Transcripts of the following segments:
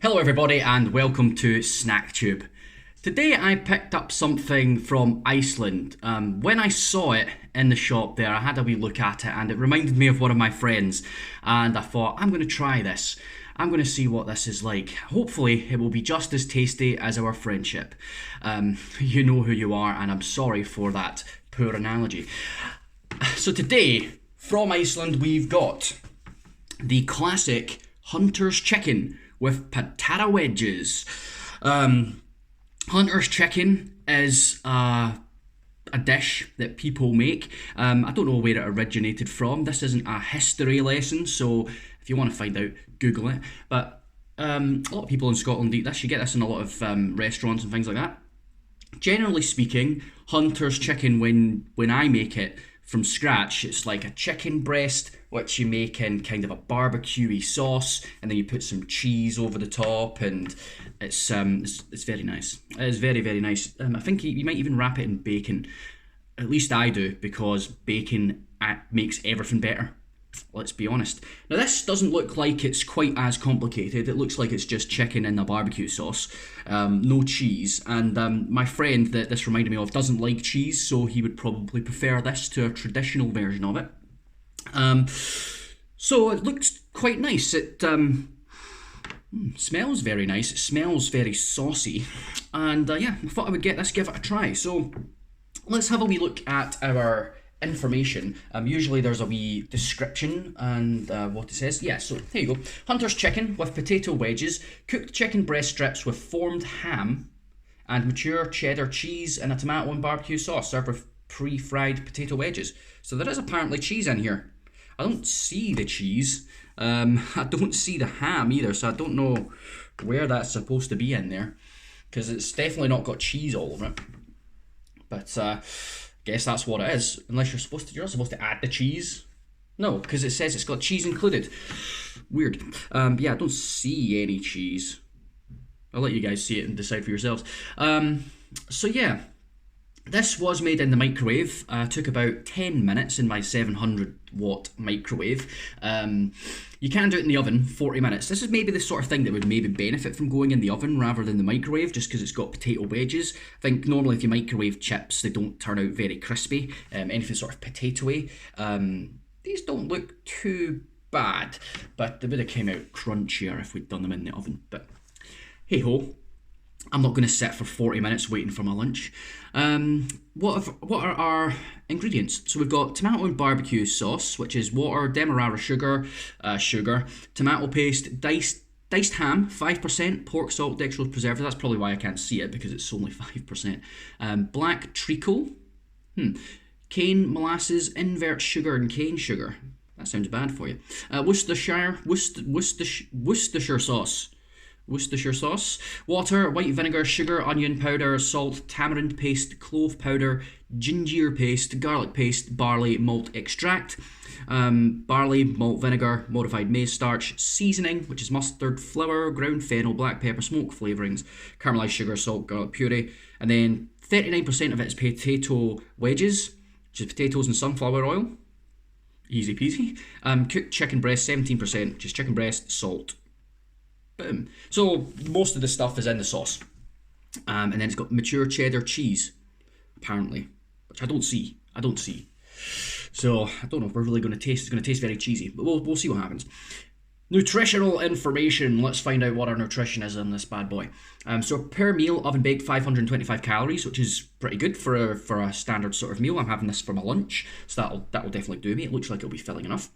Hello everybody and welcome to SnackTube. Today I picked up something from Iceland. When I saw it in the shop there, I had a wee look at it and it reminded me of one of my friends, and I thought, I'm going to try this. I'm going to see what this is like. Hopefully it will be just as tasty as our friendship. You know who you are, and I'm sorry for that poor analogy. So today, from Iceland, we've got the classic Hunter's Chicken with patata wedges. Hunter's Chicken is a dish that people make. I don't know where it originated from. This isn't a history lesson, so if you want to find out, Google it. But a lot of people in Scotland eat this. You get this in a lot of restaurants and things like that. Generally speaking, Hunter's Chicken, when I make it from scratch, it's like a chicken breast which you make in kind of a barbecue-y sauce, and then you put some cheese over the top, and it's very nice. It is very, very nice. I think you might even wrap it in bacon. At least I do, because bacon makes everything better. Let's be honest. Now this doesn't look like it's quite as complicated. It looks like it's just chicken in a barbecue sauce, no cheese. And my friend that this reminded me of doesn't like cheese, so he would probably prefer this to a traditional version of it. So it looks quite nice. It smells very nice. It smells very saucy. And yeah, I thought I would give it a try. So let's have a wee look at our information. Usually there's a wee description and what it says. Yeah, so here you go. Hunter's Chicken with potato wedges, cooked chicken breast strips with formed ham and mature cheddar cheese and a tomato and barbecue sauce, served with pre-fried potato wedges. So there is apparently cheese in here. I don't see the cheese. I don't see the ham either, so I don't know where that's supposed to be in there, because it's definitely not got cheese all over it. But guess that's what it is, unless you're not supposed to add the cheese. No, because it says it's got cheese included. Weird. Yeah, I don't see any cheese. I'll let you guys see it and decide for yourselves. So yeah, this was made in the microwave. Took about 10 minutes in my 700 watt microwave. You can do it in the oven, 40 minutes. This is maybe the sort of thing that would maybe benefit from going in the oven rather than the microwave, just because it's got potato wedges. I think normally if you microwave chips, they don't turn out very crispy. Anything sort of potato-y. These don't look too bad, but they would have came out crunchier if we'd done them in the oven. But hey ho. I'm not going to sit for 40 minutes waiting for my lunch. What are our ingredients? So we've got tomato and barbecue sauce, which is water, demerara sugar, tomato paste, diced ham, 5%, pork salt, dextrose preservative. That's probably why I can't see it, because it's only 5%. Black treacle, cane molasses, invert sugar, and cane sugar. That sounds bad for you. Worcestershire sauce. Worcestershire sauce, water, white vinegar, sugar, onion powder, salt, tamarind paste, clove powder, ginger paste, garlic paste, barley malt extract, barley malt vinegar, modified maize starch, seasoning, which is mustard, flour, ground fennel, black pepper, smoke flavourings, caramelised sugar, salt, garlic puree, and then 39% of it is potato wedges, which is potatoes and sunflower oil. Easy peasy. Cooked chicken breast, 17%, which is chicken breast, salt. Boom. So most of the stuff is in the sauce, and then it's got mature cheddar cheese, apparently, which I don't see. So I don't know if we're really going to taste. It's going to taste very cheesy, but we'll see what happens. Nutritional information. Let's find out what our nutrition is on this bad boy. So per meal, oven baked, 525 calories, which is pretty good for a standard sort of meal. I'm having this for my lunch, so that'll definitely do me. It looks like it'll be filling enough.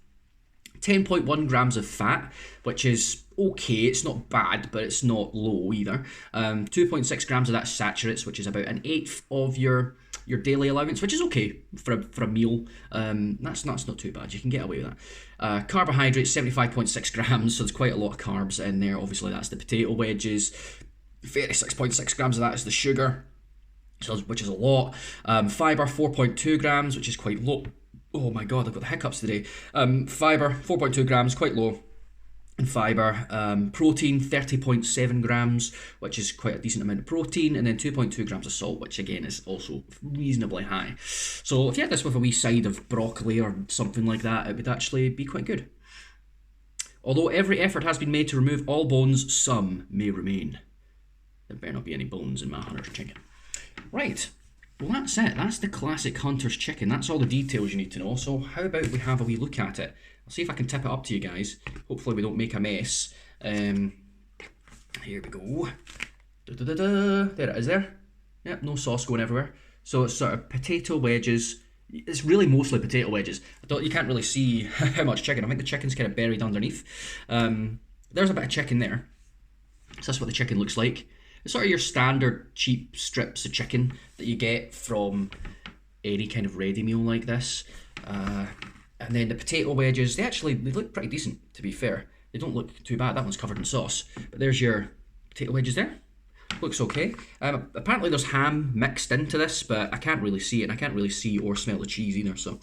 10.1 grams of fat, which is okay. It's not bad, but it's not low either. 2.6 grams of that saturates, which is about an eighth of your daily allowance, which is okay for a meal. That's not too bad. You can get away with that. Carbohydrates, 75.6 grams, so there's quite a lot of carbs in there. Obviously, that's the potato wedges. 36.6 grams of that is the sugar, which is a lot. Fiber, 4.2 grams, which is quite low. Oh my god, I've got the hiccups today. Fiber, 4.2 grams, quite low in fiber. Protein, 30.7 grams, which is quite a decent amount of protein. And then 2.2 grams of salt, which again is also reasonably high. So if you had this with a wee side of broccoli or something like that, it would actually be quite good. Although every effort has been made to remove all bones, some may remain. There better not be any bones in my hunter's chicken. Right, well that's it. That's the classic hunter's chicken. That's all the details you need to know. So how about we have a wee look at it? I'll see if I can tip it up to you guys. Hopefully we don't make a mess. Here we go. There it is there. Yep, no sauce going everywhere. So it's sort of potato wedges. It's really mostly potato wedges. You can't really see how much chicken. I think the chicken's kind of buried underneath. There's a bit of chicken there. So that's what the chicken looks like. It's sort of your standard cheap strips of chicken that you get from any kind of ready meal like this. And then the potato wedges, they look pretty decent, to be fair. They don't look too bad. That one's covered in sauce. But there's your potato wedges there. Looks okay. Apparently there's ham mixed into this, but I can't really see it. And I can't really see or smell the cheese either. So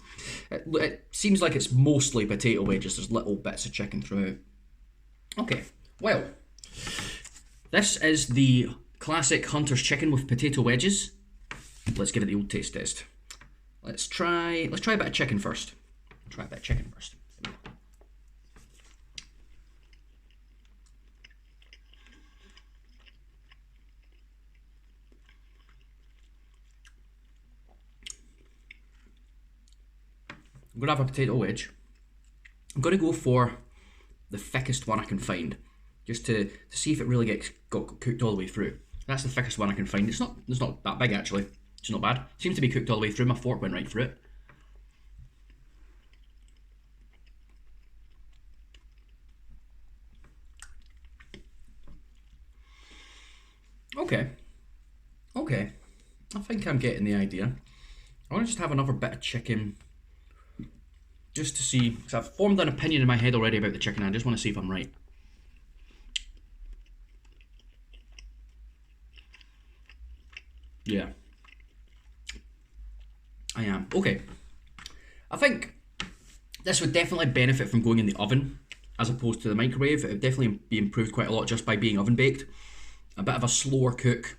it seems like it's mostly potato wedges. There's little bits of chicken throughout. Okay, well, this is the classic hunter's chicken with potato wedges. Let's give it the old taste test. Let's try a bit of chicken first. Try a bit of chicken first. I'm going to have a potato wedge. I'm going to go for the thickest one I can find, just to see if it really got cooked all the way through. That's the thickest one I can find. It's not that big actually. It's not bad. It seems to be cooked all the way through. My fork went right through it. Okay. I think I'm getting the idea. I want to just have another bit of chicken, just to see, because I've formed an opinion in my head already about the chicken. I just want to see if I'm right. Yeah, I am. Okay, I think this would definitely benefit from going in the oven as opposed to the microwave. It would definitely be improved quite a lot just by being oven baked. A bit of a slower cook,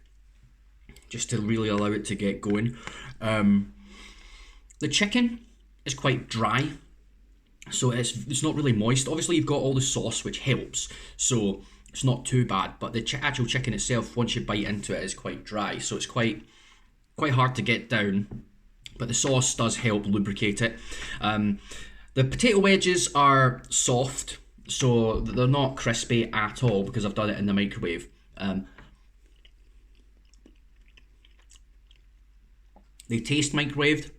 just to really allow it to get going. The chicken is quite dry, so it's not really moist. Obviously you've got all the sauce, which helps, so it's not too bad, but the actual chicken itself, once you bite into it, is quite dry, so it's quite hard to get down, but the sauce does help lubricate it. The potato wedges are soft, so they're not crispy at all because I've done it in the microwave. They taste microwaved.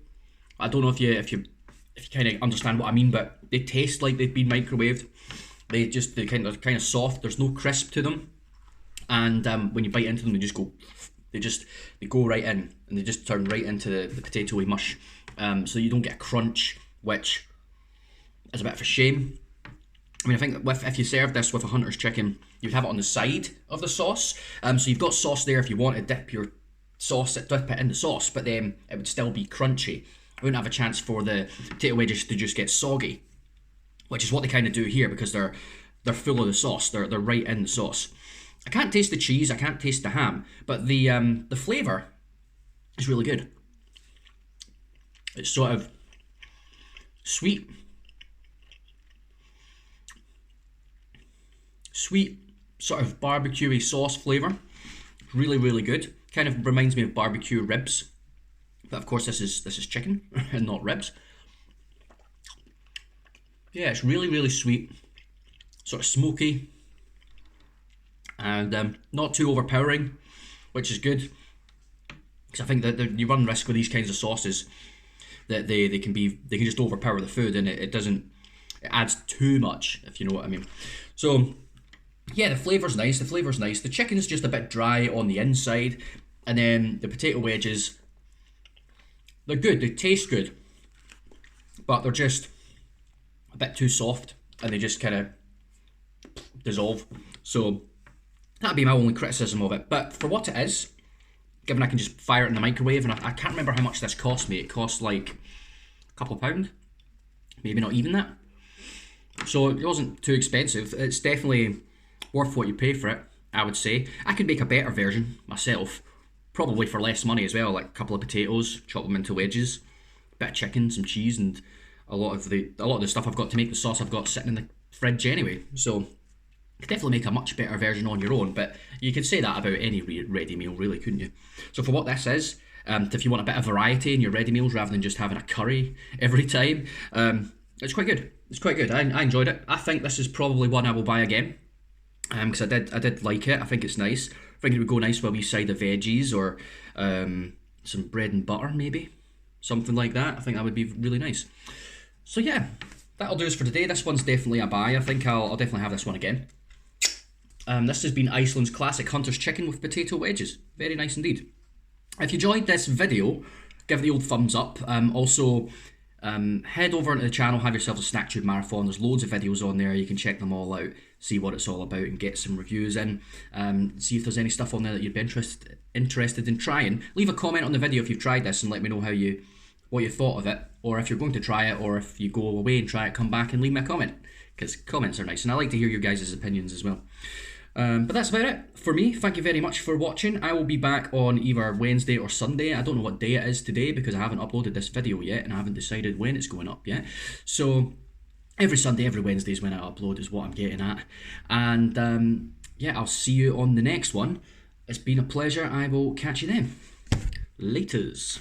I don't know if you kind of understand what I mean, but they taste like they've been microwaved. They're kind of soft. There's no crisp to them, and when you bite into them, they go right in, and they just turn right into the potato-y mush. So you don't get a crunch, which is a bit of a shame. I mean, I think if you serve this with a hunter's chicken, you'd have it on the side of the sauce. So you've got sauce there if you want to dip it in the sauce, but then it would still be crunchy. I wouldn't have a chance for the potato wedges to just get soggy, which is what they kind of do here because they're full of the sauce. They're right in the sauce. I can't taste the cheese. I can't taste the ham, but the flavour is really good. It's sort of sweet, sort of barbecue-y sauce flavour. Really, really good. Kind of reminds me of barbecue ribs, but of course this is chicken and not ribs. Yeah, it's really, really sweet, sort of smoky, and not too overpowering, which is good. Because I think that you run risk with these kinds of sauces that they can just overpower the food, and it adds too much, if you know what I mean. So yeah, the flavour's nice. The chicken's just a bit dry on the inside, and then the potato wedges, they're good. They taste good, but they're just a bit too soft, and they just kind of dissolve. So that'd be my only criticism of it. But for what it is, given I can just fire it in the microwave, and I can't remember how much this cost me. It cost like a couple of £, maybe not even that. So it wasn't too expensive. It's definitely worth what you pay for it, I would say. I could make a better version myself, probably for less money as well, like a couple of potatoes, chop them into wedges, a bit of chicken, some cheese, and a lot of the stuff I've got to make the sauce I've got sitting in the fridge anyway. So you could definitely make a much better version on your own, but you could say that about any ready meal, really, couldn't you? So for what this is, if you want a bit of variety in your ready meals rather than just having a curry every time, it's quite good. It's quite good. I enjoyed it. I think this is probably one I will buy again, because I did like it. I think it's nice. I think it would go nice with a wee side of veggies or some bread and butter, maybe something like that. I think that would be really nice. So yeah, that'll do us for today. This one's definitely a buy. I think I'll definitely have this one again. This has been Iceland's classic hunter's chicken with potato wedges. Very nice indeed. If you enjoyed this video, give it the old thumbs up. Also, head over into the channel, have yourself a Snack Tube Marathon. There's loads of videos on there. You can check them all out, see what it's all about, and get some reviews in. See if there's any stuff on there that you'd be interested in trying. Leave a comment on the video if you've tried this and let me know what you thought of it, or if you're going to try it, or if you go away and try it, come back and leave me a comment, because comments are nice, and I like to hear your guys' opinions as well. But that's about it for me. Thank you very much for watching. I will be back on either Wednesday or Sunday. I don't know what day it is today because I haven't uploaded this video yet and I haven't decided when it's going up yet. So every Sunday, every Wednesday is when I upload, is what I'm getting at. And yeah, I'll see you on the next one. It's been a pleasure. I will catch you then. Laters.